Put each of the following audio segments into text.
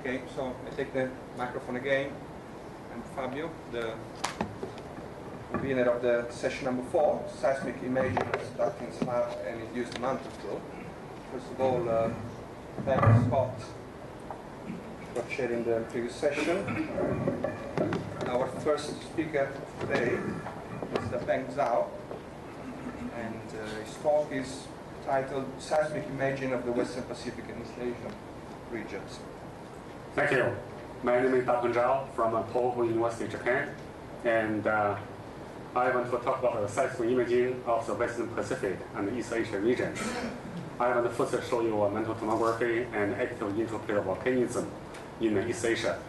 Okay, so I take the microphone again. I'm Fabio, the convener of the session number 4, Seismic Imaging of Subducting Slab and Induced Mantle flow. First of all, thanks Scott for chairing the previous session. Our first speaker of today is Dapeng Zhao, and his talk is titled Seismic Imaging of the Western Pacific and East Asian regions. Thank you. My name is Dapeng Zhao from Tohoku University, Japan, and I want to talk about the seismic imaging of the Western Pacific and East Asia regions. I want to first show you mantle tomography and active intraplate volcanism in East Asia.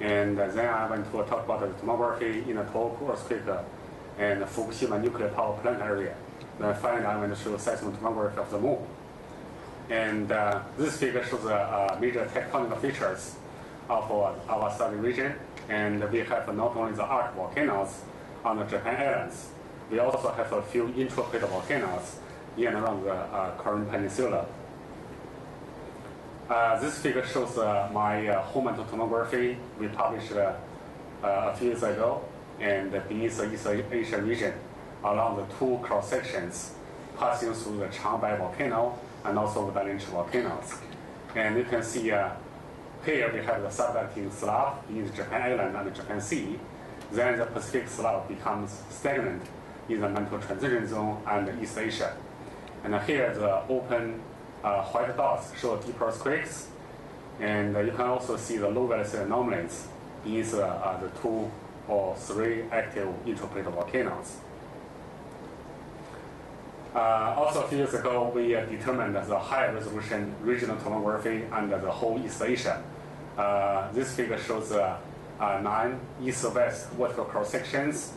And then I want to talk about the tomography in the Tohoku earthquake and Fukushima nuclear power plant area. Then finally, I want to show seismic tomography of the moon. And this figure shows major tectonic features of our study region. And we have not only the arc volcanoes on the Japan Islands, we also have a few intraplate volcanoes in and around the Korean Peninsula. This figure shows my home mantle tomography we published a few years ago, and beneath the East Asia region along the two cross sections passing through the Changbai volcano and also the Dapeng volcanoes. And you can see here we have the subducting slab in the Japan Island and the Japan Sea. Then the Pacific slab becomes stagnant in the mantle transition zone and East Asia. And here the open white dots show deep earthquakes. And you can also see the low velocity anomalies in the 2 or 3 active intraplate volcanoes. Also, a few years ago, we determined the high resolution regional tomography under the whole East Asia. This figure shows 9 east-west vertical cross sections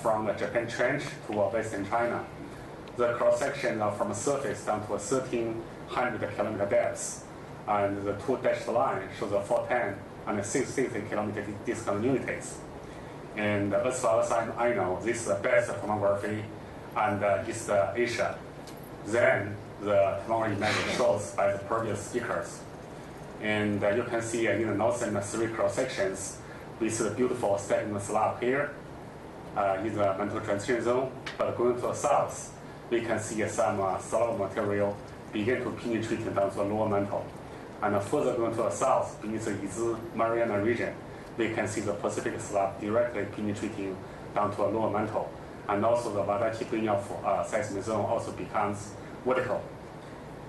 from the Japan Trench to Western China. The cross sections are from the surface down to a 1,300 kilometer depth, and the 2 dashed lines show the 410 and 660 kilometer discontinuities. And as far as I know, this is the best tomography and East Asia. Then the tomography image shows by the previous speakers. And you can see in the northern 3 cross sections with the beautiful stagnant slab here in the mantle transition zone. But going to the south, we can see some solid material begin to penetrate down to the lower mantle. And further going to the south, beneath the Yizi Mariana region, we can see the Pacific slab directly penetrating down to a lower mantle. And also the Wadaki-Grignon seismic zone also becomes vertical.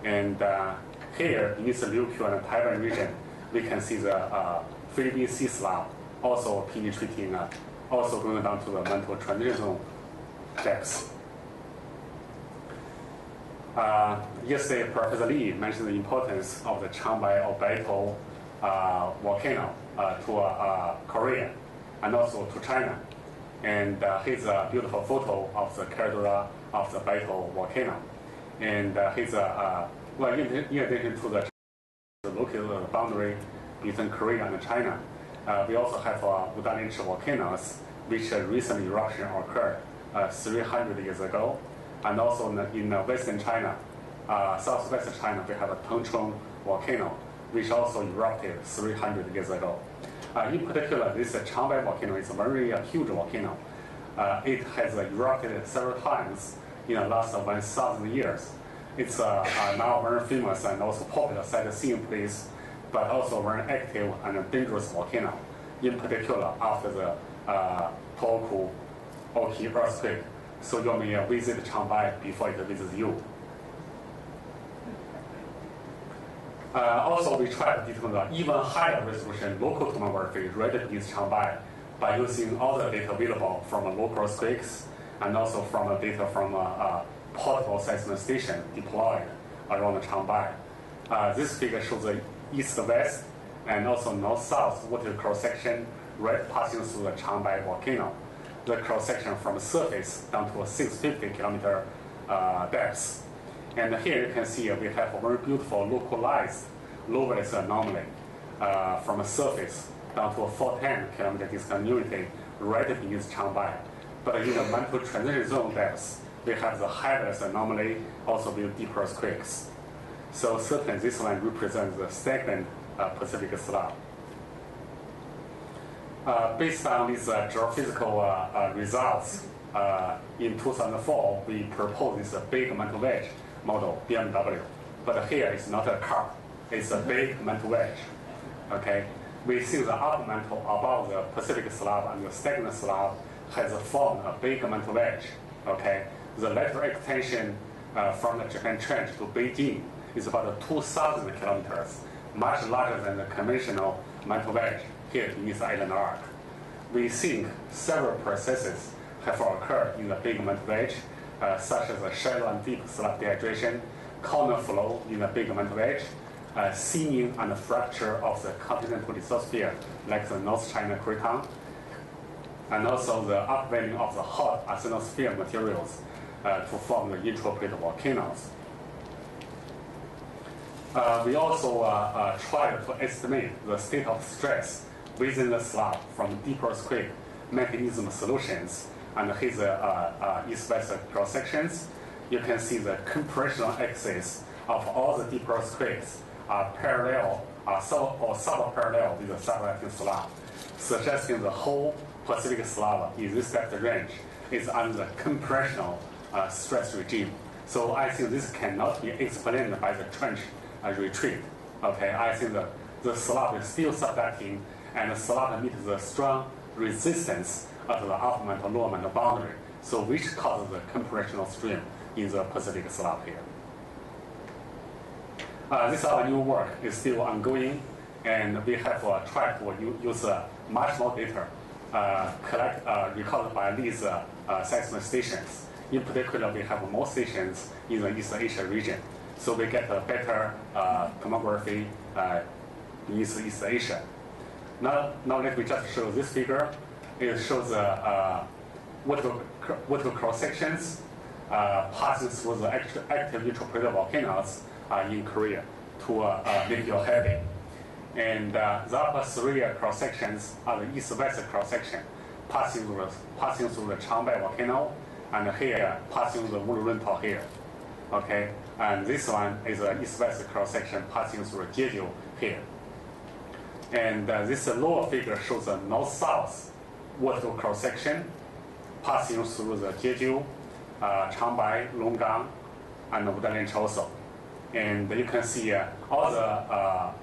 And here, beneath the Ryukyu and Taiwan region, we can see the Philippine Sea slab also penetrating, also going down to the mantle transition zone depths. Yesterday, Professor Lee mentioned the importance of the Changbai or Baitou volcano to Korea and also to China. And here's a beautiful photo of the caldera of the Baitou volcano. And here's well, in addition to the local boundary between Korea and China, we also have Dapeng volcanoes, which recent eruption occurred 300 years ago. And also in Western China, southwestern China, we have a Tongchong volcano, which also erupted 300 years ago. In particular, this Changbai volcano is a very huge volcano. It has erupted several times in the last 1,000 years. It's now very famous and also popular sightseeing place, but also very active and dangerous volcano. In particular, after the Tohoku Oki earthquake, so you may visit Changbai before it visits you. Also, we try to determine the even higher resolution local tomography right beneath Changbai by using all the data available from local earthquakes and also from data from portable seismic station deployed around Changbai. This figure shows the east-west and also north-south vertical cross-section right passing through the Changbai volcano. The cross-section from the surface down to a 650 kilometer depth. And here you can see we have a very beautiful localized low velocity anomaly from the surface down to a 410 kilometer discontinuity right beneath Changbai. But in the mantle transition zone depth, we have the high velocity anomaly also with deep earthquakes. So certainly this line represents the stagnant Pacific slab. Based on these geophysical results, in 2004, we proposed this big mantle wedge model, BMW. But here it's not a car, it's a big mantle wedge. Okay, we see the upper mantle above the Pacific slab and the stagnant slab has formed a big mantle wedge. Okay, the lateral extension from the Japan Trench to Beijing is about 2,000 kilometers, much larger than the conventional mantle wedge here in this island arc. We think several processes have occurred in the big mantle wedge, such as a shallow and deep slab dehydration, corner flow in the big mantle wedge, seaming and fracture of the continental lithosphere, like the North China craton, and also the upwelling of the hot asthenosphere materials to form the intraplate volcanoes. We also tried to estimate the state of stress within the slab from deep earthquake mechanism solutions and his east-west cross-sections. You can see the compressional axis of all the deep earthquakes are parallel or sub-parallel with the subducting slab, suggesting the whole Pacific slab in this depth range is under the compressional stress regime. So I think this cannot be explained by the trench retreat. Okay, I think the slab is still subducting, and the slab meets the strong resistance of the upper mantle lower mantle boundary, so which causes the compressional stream in the Pacific slab here. This our new work is still ongoing, and we have tried to use much more data recorded by these seismic stations. In particular, we have more stations in the East Asia region, so we get a better tomography in East Asia. Now let me just show this figure. It shows vertical cross sections passing through the active intraplate volcanoes in Korea to make your heavy. And the upper three cross sections are the east-west cross section passing through the Changbai volcano, and here passing the Wuluruntou here. Okay, and this one is an east-west cross section passing through Jeju here. And this lower figure shows the north-south vertical cross section passing through the Jeju, Changbai, Longgang, and Wudalian also. And you can see all the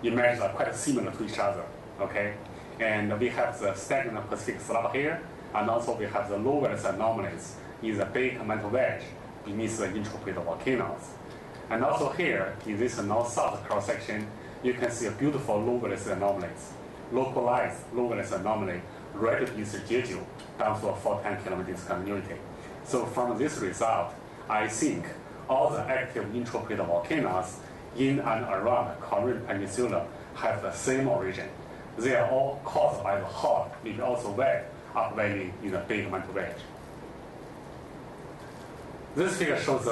images are quite similar to each other. Okay, and we have the stagnant Pacific slab here, and also we have the low valence anomalies in the big mantle wedge beneath the intraplate volcanoes. And also here in this north-south cross section, you can see a beautiful low valence anomalies, localized low valence anomaly right beneath Jeju down to a 410 kilometers continuity. So from this result, I think all the active intraplate volcanoes in and around Korean Peninsula have the same origin. They are all caused by the hot, maybe also wet, upwelling in the big mantle wedge. This figure shows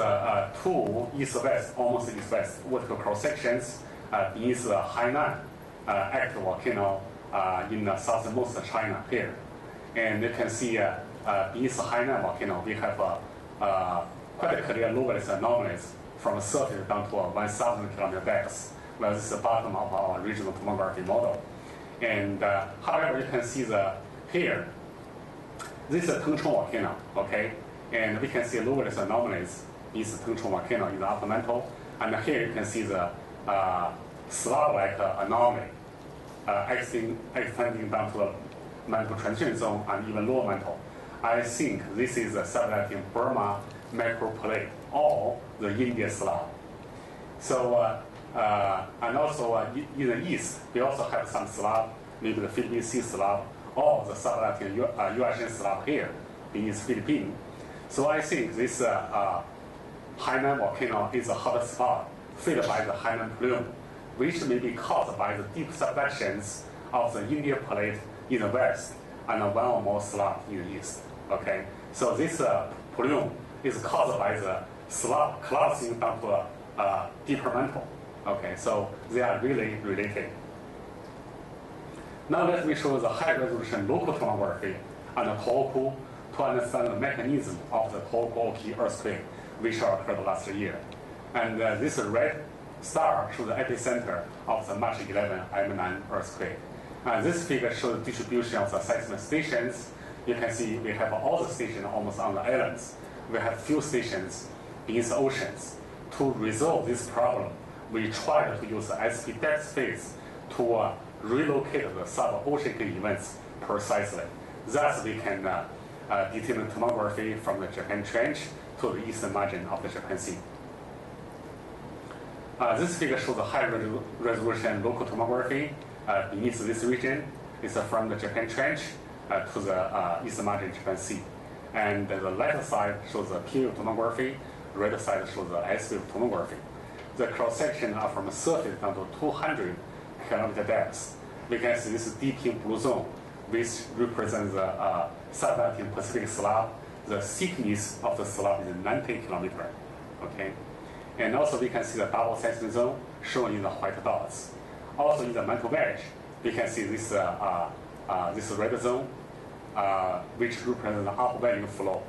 two east-west, almost east-west vertical cross sections beneath the Hainan active volcano in southernmost China here. And you can see beneath the Hainan volcano, we have quite a clear low valence anomalies from the surface down to a 1,000 kilometer depth, where this is the bottom of our regional tomography model. And however, you can see here, this is a Tengchong volcano, okay? And we can see low valence anomalies in the Tengchong volcano in the upper mantle. And here you can see the slab-like anomaly extending down to the mantle transition zone and even lower mantle. I think this is a subducting Burma macroplate or the India slab. So, and also in the east, we also have some slab, maybe the Philippine Sea slab, or the subducting Yuashan slab here beneath Philippines. So I think this Hainan volcano is a hot spot filled by the Hainan plume, which may be caused by the deep subductions of the India plate in the west and one or more slabs in the east. Okay, so this plume is caused by the slab collapsing down to a deeper mantle. Okay, so they are really related. Now let me show the high-resolution local tomography on the Tohoku to understand the mechanism of the Tohoku-Oki earthquake, which occurred last year. And this red star shows the epicenter of the March 11 M9 earthquake. This figure shows the distribution of the seismic stations. You can see we have all the stations almost on the islands. We have few stations beneath the oceans. To resolve this problem, we tried to use the SP depth space to relocate the sub-oceanic events precisely. Thus, we can determine tomography from the Japan Trench to the eastern margin of the Japan Sea. This figure shows a high resolution local tomography beneath this region. It's from the Japan Trench to the eastern margin of Japan Sea. And the left side shows the PU tomography, the right side shows the S-wave tomography. The cross-section are from the surface down to 200 kilometer depth. We can see this deep pink blue zone, which represents the subducting Pacific slab. The thickness of the slab is 90 kilometers. Okay? And also we can see the double seismic zone shown in the white dots. Also in the Mantle wedge, we can see this red zone, which represents the upwelling flow,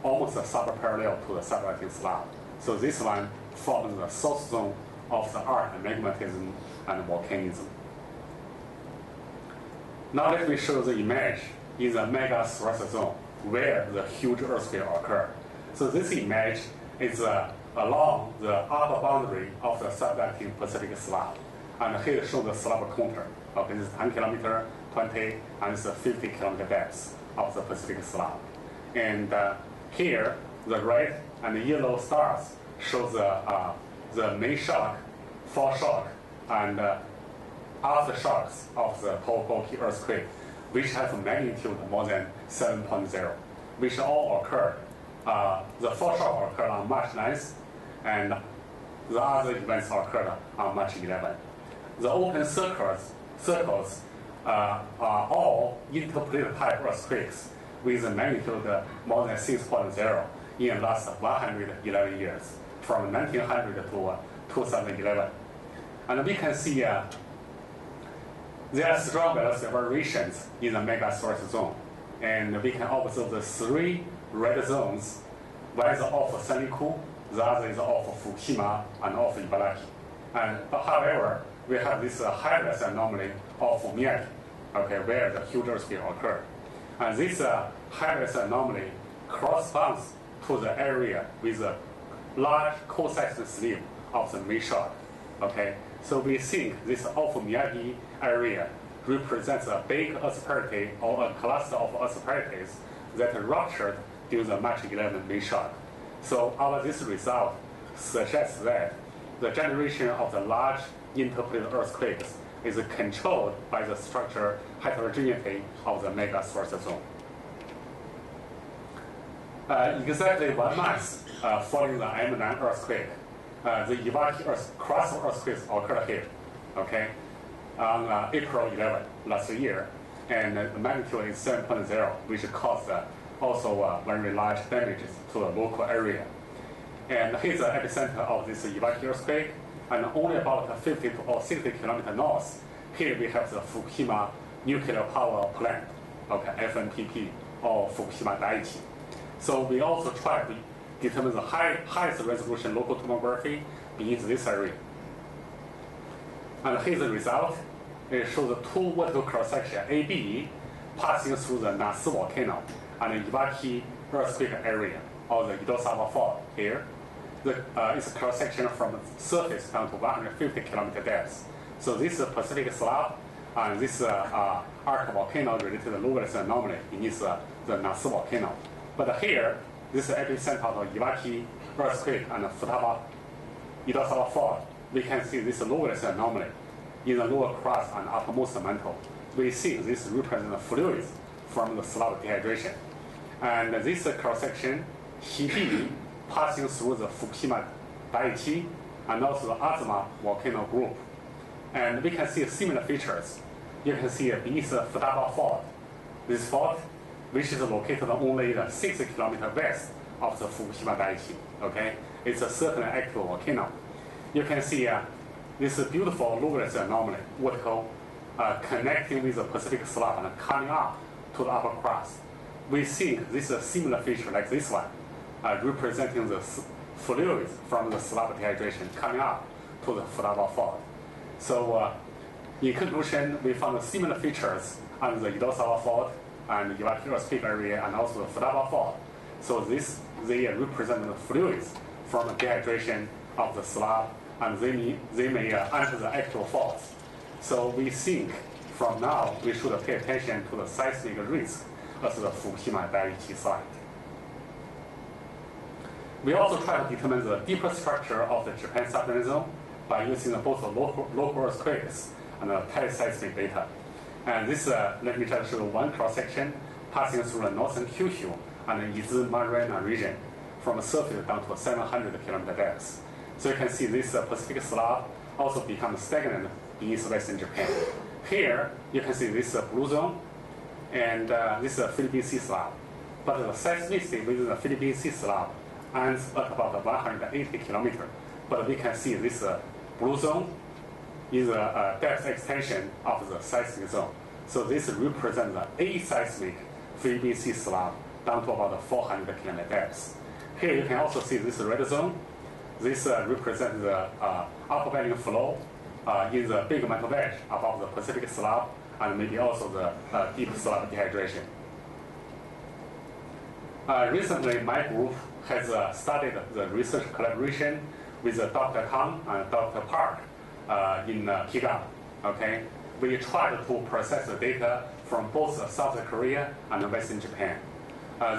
almost sub-parallel to the subducting slab. So this one forms the source zone of the arc magmatism and volcanism. Now let me show the image in the mega source zone where the huge earthquake occurred. So this image is along the upper boundary of the subducting Pacific slab. And here shows the slab contour. Okay, this is 10 kilometer, 20, and it's a 50 kilometer depth of the Pacific slab. And here, the red and the yellow stars show the main shock, foreshock, and aftershocks of the Tohoku earthquake, which have a magnitude more than 7.0, which all occurred. The foreshock occurred on March 9th, and the other events occurred on March 11th. The open circles are all interplate type earthquakes with a magnitude more than 6.0 in the last 111 years, from 1900 to 2011. And we can see there are strong velocity variations in the mega source zone. And we can observe the three red zones. One is off Senriku, the other is off Fukushima and off Ibaraki. However, we have this high-res anomaly of Miyagi, okay, where the huge earthquake occurred. And this high-res anomaly corresponds to the area with a large co-seismic slip of the main shock. Okay, so we think this off Miyagi area represents a big asperity or a cluster of asperities that ruptured during the March 11 main shock. So this result suggests that the generation of the large interplate earthquakes is controlled by the structural heterogeneity of the mega source zone. Exactly 1 month following the M9 earthquake, the Ibaraki crustal earthquakes occurred here, okay, on April 11 last year, and the magnitude is 7.0, which caused also very large damages to the local area. And here's the epicenter of this Ibaraki earthquake, and only about 50 or 60 kilometers north. Here we have the Fukushima nuclear power plant, okay, FNPP, or Fukushima Daiichi. So we also try to determine the highest resolution local tomography beneath this area. And here's the result. It shows the two vertical cross-sections, AB, passing through the Nasu volcano and the Ibaraki earthquake area, or the Idosawa fault here. It's a cross-section from the surface down to 150 kilometer depth. So this is a Pacific slab, and this arc volcano related to the low-velocity anomaly beneath the Nasu volcano. But here, this is epicenter of Ibaraki earthquake and Futaba Idosawa fault. We can see this low-velocity anomaly in the lower crust and uppermost mantle. We think this represents fluids from the slab dehydration. And this cross-section, Hibi, passing through the Fukushima Daiichi and also the Azuma volcano group. And we can see similar features. You can see beneath the Futaba fault, this fault, which is located only 60 kilometers west of the Fukushima Daiichi. Okay, it's a certainly active volcano. You can see this beautiful low-velocity anomaly, vertical, connecting with the Pacific slab and coming up to the upper crust. We think this is a similar feature like this one, representing the fluids from the slab dehydration coming up to the Flaba fault. So in conclusion, we found similar features on the Idosawa fault and Iwaki peak area and also the Flaba fault. So they represent the fluids from the dehydration of the slab, and they may enter the actual faults. So we think from now we should pay attention to the seismic risk of the Fukushima Daiichi site. We also try to determine the deeper structure of the Japan subducting zone by using both the local earthquakes and the teleseismic data. And this, let me try to show you one cross-section passing through the northern Kyushu and the Izu Marina region from the surface down to 700 kilometer depth. So you can see this Pacific slab also becomes stagnant beneath western Japan. Here, you can see this blue zone, and this Philippine Sea slab. But the seismicity within the Philippine Sea slab ends at about 180 kilometers. But we can see this blue zone is a depth extension of the seismic zone. So this represents the aseismic Philippine Sea slab down to about 400 kilometer depth. Here you can also see this red zone. This represents the upwelling flow in the big mantle wedge above the Pacific slab, and maybe also the deep slab dehydration. Recently, my group has studied the research collaboration with Dr. Kang and Dr. Park in Kigali. Okay, we tried to process the data from both South Korea and Western Japan.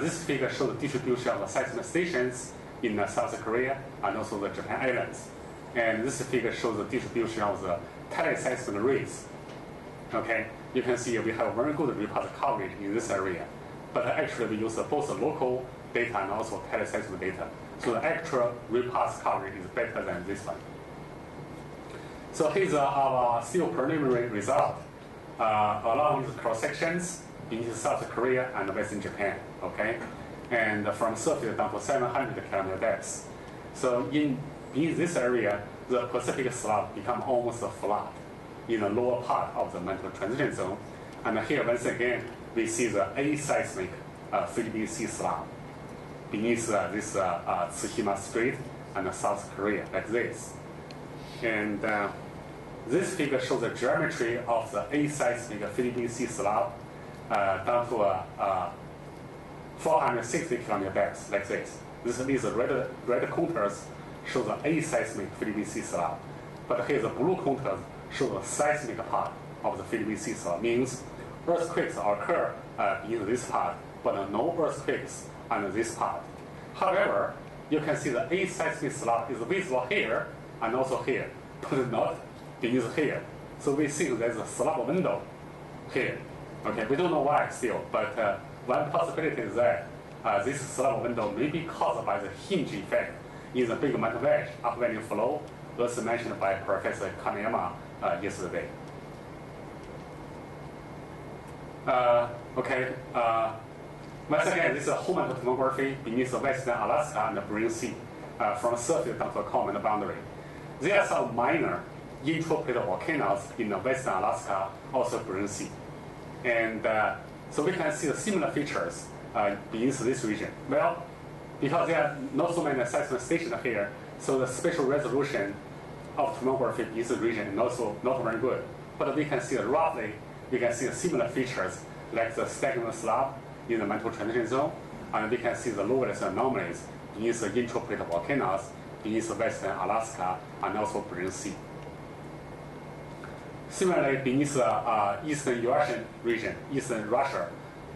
This figure shows the distribution of the seismic stations in South Korea and also the Japan Islands. And this figure shows the distribution of the teleseismic rays. Okay, you can see we have very good repulse coverage in this area. But actually we use both the local data and also teleseismic data. So the actual repulse coverage is better than this one. So here's our still preliminary result along with cross sections in South Korea and Western Japan. Okay, and from surface down to 700 kilometer depth. So in this area, the Pacific slab become almost flat in the lower part of the mantle transition zone. And here once again we see the aseismic Philippine Sea slab beneath this Tsushima Strait and South Korea, like this. And this figure shows the geometry of the aseismic Philippine Sea slab down to 460 kilometer depth, like this. These red contours show the aseismic Philippine Sea slab. But here the blue contours show the seismic part of the Philippine Sea slab. Means earthquakes occur in this part, but no earthquakes on this part. However, you can see the aseismic slab is visible here and also here, but not beneath here. So we think there's a slab window here. Okay, we don't know why still, but one possibility is that this slab window may be caused by the hinge effect in the big mantle wedge upwelling flow, as mentioned by Professor Kaneyama yesterday. Once again, this is a whole mantle tomography beneath the western Alaska and the Bering Sea, from surface down to a common boundary. There are some minor intraplate volcanoes in the western Alaska, also Bering Sea. And so we can see the similar features beneath this region. Well, because there are not so many seismic stations here, so the spatial resolution of tomography in this region is also not very good. But we can see roughly, we can see similar features like the stagnant slab in the mantle transition zone, and we can see the lowest anomalies beneath the intraplate volcanoes beneath the western Alaska and also Bering Sea. Similarly, beneath the eastern Eurasian region, eastern Russia,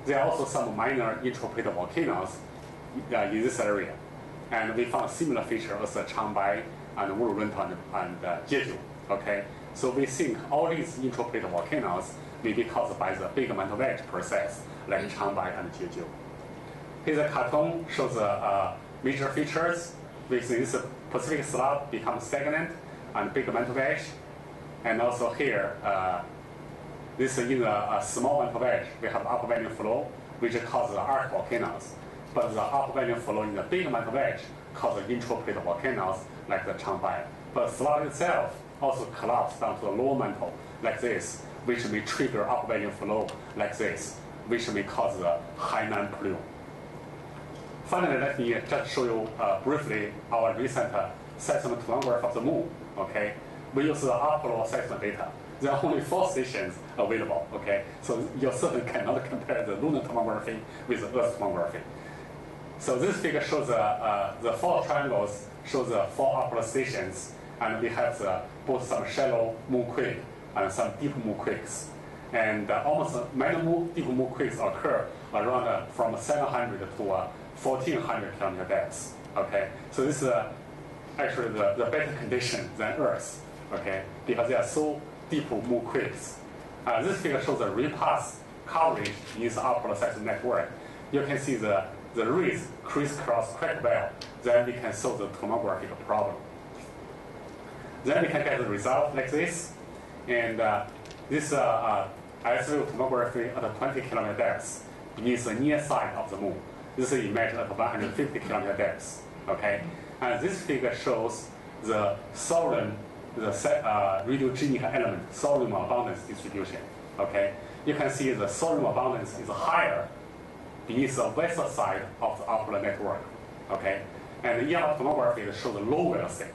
there are also some minor intraplate volcanoes in this area. And we found similar features as Changbai and Wurulunta and Jeju. Okay? So we think all these intraplate volcanoes may be caused by the big mantle wedge process, like Changbai and Jeju. Here the cartoon shows the major features. We see this Pacific slab becomes stagnant and big mantle wedge. And also here, this is in a small mantle wedge, we have upwelling flow, which causes arc volcanoes. But the upwelling flow in the big mantle wedge causes intraplate volcanoes like the Changbai. But the slab itself also collapses down to the lower mantle like this, which may trigger upwelling flow like this, which may cause the Hainan plume. Finally, let me just show you briefly our recent seismic tomograph of the moon Okay, we use the Apollo seismic data. There are only 4 stations available. Okay, so you certainly cannot compare the lunar tomography with the Earth tomography. So this figure shows the 4 triangles show the 4 Apollo stations, and we have both some shallow moonquake and some deep moonquakes. And almost many deep moonquakes occur around from 700 to 1400 kilometer depths. Okay, so this is actually the better condition than Earth. Okay, because they are so deep moonquakes. This figure shows the repass coverage in the Apollo seismic network. You can see the rays crisscross quite well. Then we can solve the tomographic problem. Then we can get the result like this. And this ISO tomography at 20 kilometer depths beneath the near side of the moon. This is imaged at 150 kilometer depths. Okay, and this figure shows the thorium, the radiogenic element, thorium abundance distribution. Okay, you can see the thorium abundance is higher beneath the western side of the Apollo network. Okay, and the EM tomography shows the low velocity.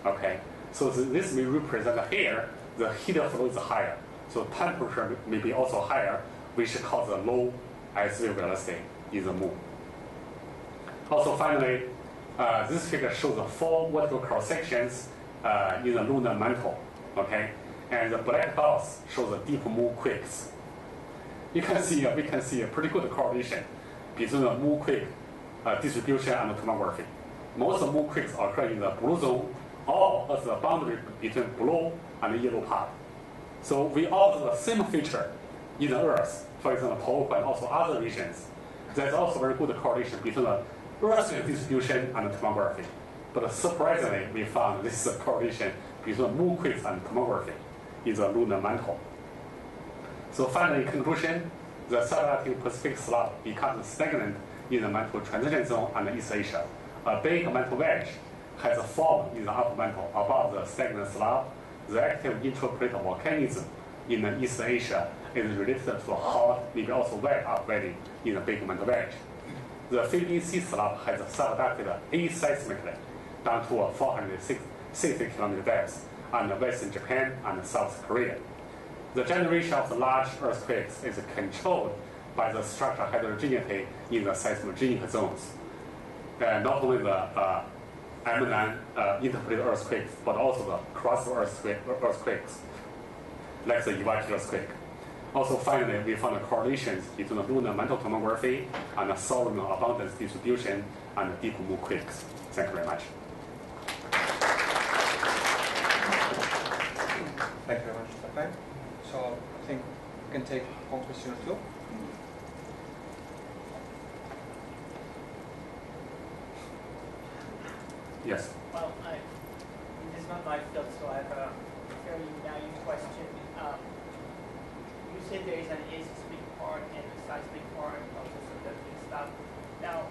Okay, so this may represent here the heat flow is higher, so temperature may be also higher, which causes a low ISO velocity in the moon. Also, finally, this figure shows the 4 vertical cross sections in the lunar mantle. Okay, and the black dots show the deep moonquakes. We can see a pretty good correlation between the moonquake distribution and the tomography. Most of the moonquakes occur in the blue zone or at the boundary between blue and the yellow part. So we observe the same feature in the Earth, for example, Pope and also other regions. There's also very good correlation between the Earth distribution and the tomography. But surprisingly, we found this is a correlation between moonquakes and tomography in the lunar mantle. So finally, in conclusion, the subducting Pacific slab becomes stagnant in the mantle transition zone and East Asia. A big mantle wedge has formed in the upper mantle above the stagnant slab. The active intraplate volcanism in the East Asia is related to a hot, maybe also wet upwelling in the big mantle wedge. The Philippine Sea slab has subducted aseismically down to 460 kilometer depth and western Japan and South Korea. The generation of the large earthquakes is controlled by the structural heterogeneity in the seismogenic zones. Not only the eminent interplated earthquakes, but also the crossover earthquakes, like the Iwaki earthquake. Also, finally, we found correlations between the lunar mantle tomography and the thorium abundance distribution and the deep moonquakes. Thank you very much. Thank you very much, Dapeng. So I think we can take one question or two. Yes. Well, this is not my field, so I have a fairly naive question. You said there is an aseismic part and a seismic part of the subducting stuff. Now,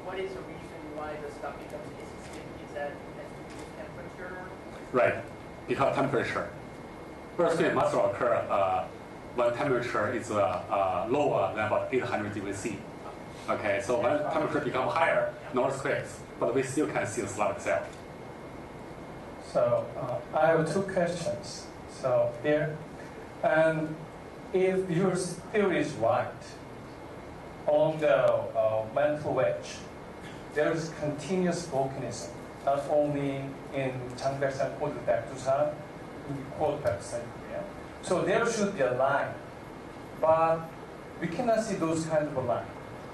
what is the reason why the stuff becomes aseismic? Is that has to do with temperature? Right, because temperature. Earthquake must occur when temperature is lower than about 800 degrees C. Okay, so when temperature becomes higher, no earthquakes, but we still can see the slab itself. So I have 2 questions. So here, and if your theory is right, on the mantle wedge, there is continuous volcanism, not only in Changbeksan, Dapeng, Zhao, so there should be a line, but we cannot see those kinds of a line.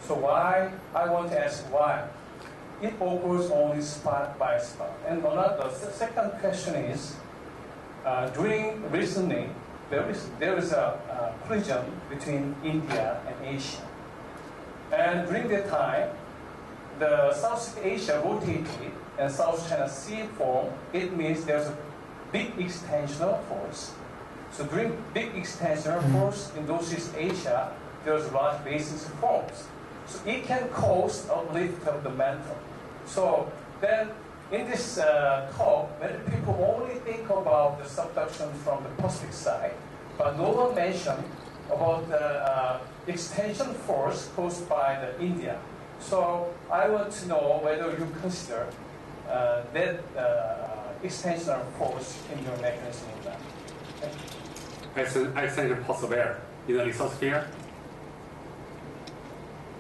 So why? I want to ask why. It occurs only spot by spot. And the second question is, recently, there is a collision between India and Asia. And during that time, the South Asia rotated and South China Sea formed. It means there's a big extensional force. So during big extensional force in Northeast Asia, there's large basins forms. So it can cause uplift of the mantle. So then in this talk, many people only think about the subduction from the Pacific side, but no one mentioned about the extension force caused by the India. So I want to know whether you consider that extensional force in your mechanism of that. Okay? It's an extension force where? In the lithosphere?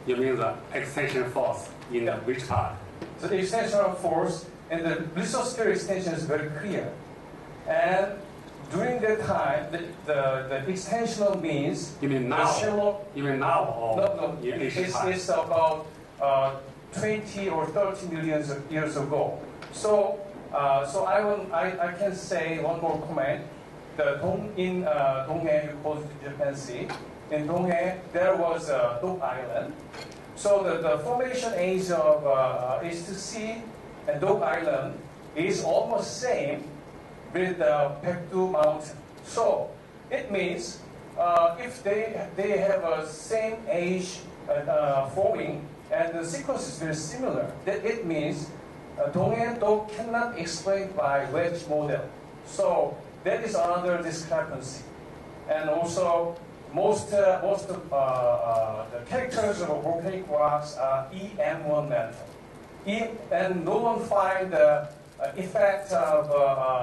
You mean the extension force in which part? So the extensional force in the lithosphere extension is very clear. And during that time, the extensional means You mean now? shallow. You mean now or No, in ancient time? it's about 20 or 30 millions of years ago. So, I can say one more comment. In Donghae, you call it Japan Sea. In Donghae, there was a Dog Island. So the formation age of H2C and Dog Island is almost same with the Baekdu Mountain. So it means if they have a same age forming and the sequence is very similar, that it means Donghae and Dog cannot explain by wedge model. So that is another discrepancy. And also, most of the characters of volcanic rocks are EM1 mantle. And no one find the effect of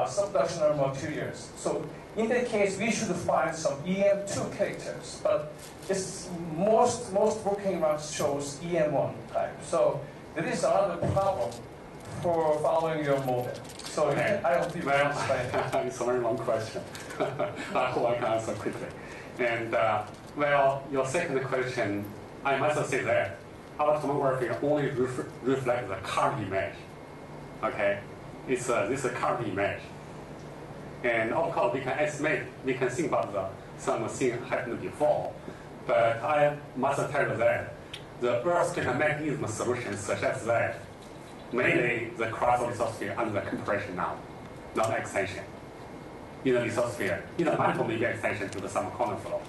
subductional materials. So in that case, we should find some EM2 characters. But it's most volcanic rocks shows EM1 type. So there is another problem for following your model. So Okay. I don't think Well, explain. it's a very long question. I hope I can answer quickly. And well, your second question, I must say that our tomography only reflects the current image. Okay, this is a current image. And of course, we can estimate, we can think about something happened before. But I must tell you that the earthquake mechanism solution suggests that mainly the crust of lithosphere under the compression now, not extension. In the lithosphere, in the mantle maybe extension to the some corner flow.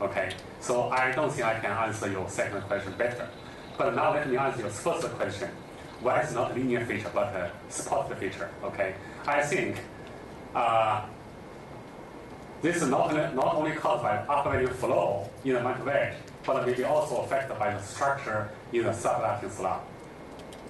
Okay, so I don't think I can answer your second question better. But now let me answer your first question. Why is not a linear feature but a supported feature? Okay, I think this is not only caused by upwelling flow in the mantle wedge, but maybe also affected by the structure in the subducting slab.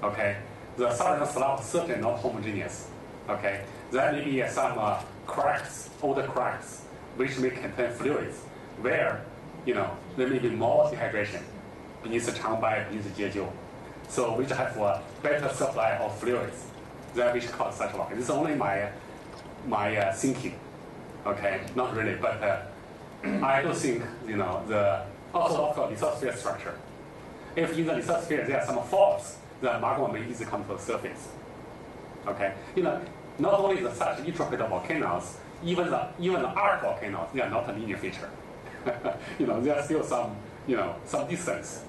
Okay, the subducting slab is certainly not homogeneous. Okay, there may be some cracks, older cracks, which may contain fluids, where there may be more dehydration beneath the Changbai, beneath the Jeju, so which have a better supply of fluids, that which cause such lock. This is only my thinking. Okay, not really, but I do think also of course lithosphere structure. If in the lithosphere there are some faults, the magma may easily come to the surface. Okay, not only the such intricate volcanoes, even the arc volcanoes, they are not a linear feature. There are still some distance.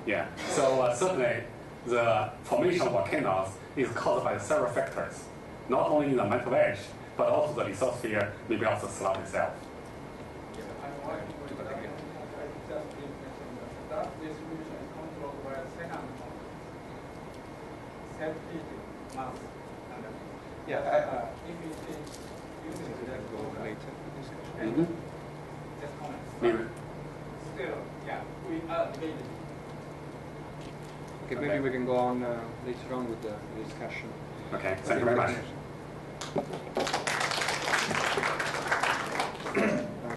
Yeah. So certainly the formation of volcanoes is caused by several factors, not only in the mantle wedge, but also the lithosphere, maybe also the slab itself. That distribution is controlled by a second set mass. Yeah, if it is using that go later in discussion. and just comment. Maybe. Still, yeah, we are debating. Okay, maybe we can go on later on with the discussion. Okay. Thank you very much.